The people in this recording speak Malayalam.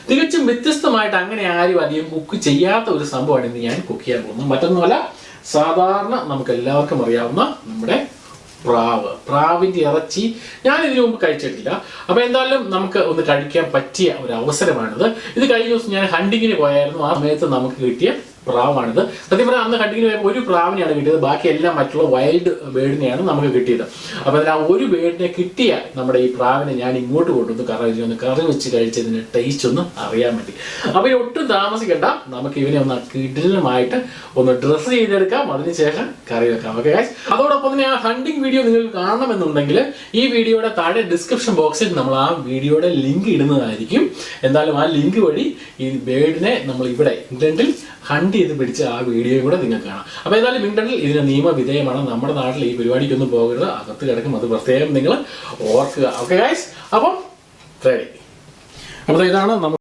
തികച്ചും വ്യത്യസ്തമായിട്ട് അങ്ങനെ ആരും അധികം കുക്ക് ചെയ്യാത്ത ഒരു സംഭവമാണ് ഇന്ന് ഞാൻ കുക്ക് ചെയ്യാൻ പോകുന്നത്. മറ്റൊന്നുമല്ല, സാധാരണ നമുക്ക് എല്ലാവർക്കും അറിയാവുന്ന നമ്മുടെ പ്രാവിൻ്റെ ഇറച്ചി ഞാൻ ഇതിനു മുമ്പ് കഴിച്ചിട്ടില്ല. അപ്പോൾ എന്തായാലും നമുക്ക് ഒന്ന് കഴിക്കാൻ പറ്റിയ ഒരു അവസരമാണിത്. ഇത് കഴിഞ്ഞ ദിവസം ഞാൻ ഹണ്ടിങ്ങിന് പോയായിരുന്നു. ആ സമയത്ത് നമുക്ക് കിട്ടിയ പ്രാവാണിത്. സത്യം പറഞ്ഞാൽ അന്ന് ഹണ്ടിങ്ങിന് പോയപ്പോൾ ഒരു പ്രാവിനെയാണ് കിട്ടിയത്. ബാക്കി എല്ലാം മറ്റുള്ള വൈൽഡ് ബേർഡിനെയാണ് നമുക്ക് കിട്ടിയത്. അപ്പോൾ അതിൽ ആ ഒരു ബേർഡിനെ കിട്ടിയ നമ്മുടെ ഈ പ്രാവിനെ ഞാൻ ഇങ്ങോട്ട് കൊണ്ടുവന്ന് കറി വെച്ച് കഴിച്ചതിന് ടേസ്റ്റ് ഒന്ന് അറിയാൻ വേണ്ടി. അപ്പോൾ ഒട്ടും താമസിക്കണ്ട, നമുക്ക് ഇവനെ ഒന്ന് കിടിലമായിട്ട് ഒന്ന് ഡ്രസ്സ് ചെയ്തെടുക്കാം, അതിനുശേഷം കറി വെക്കാം. ഓക്കെ ഗൈസ്, അതോടൊപ്പം തന്നെ ആ ഹണ്ടിങ് വീഡിയോ നിങ്ങൾക്ക് കാണണമെന്നുണ്ടെങ്കിൽ ഈ വീഡിയോയുടെ താഴെ ഡിസ്ക്രിപ്ഷൻ ബോക്സിൽ നമ്മൾ ആ വീഡിയോയുടെ ലിങ്ക് ഇടുന്നതായിരിക്കും. എന്തായാലും ആ ലിങ്ക് വഴി ഈ ബേർഡിനെ നമ്മൾ ഇവിടെ ഇംഗ്ലണ്ടിൽ ഹണ്ട് ചെയ്ത് പിടിച്ച ആ വീഡിയോയും കൂടെ നിങ്ങൾക്ക് കാണാം. അപ്പോൾ ഏതായാലും ഇംഗ്ലണ്ടിൽ ഇതിന് നിയമവിധേയമാണ്. നമ്മുടെ നാട്ടിൽ ഈ പരിപാടിക്കൊന്നും പോകരുത്, അകത്ത് കിടക്കും, അത് പ്രത്യേകം നിങ്ങൾ ഓർക്കുക. ഓക്കെ ഗൈസ്, അപ്പം റെഡി. അപ്പോൾ ഇതാണ്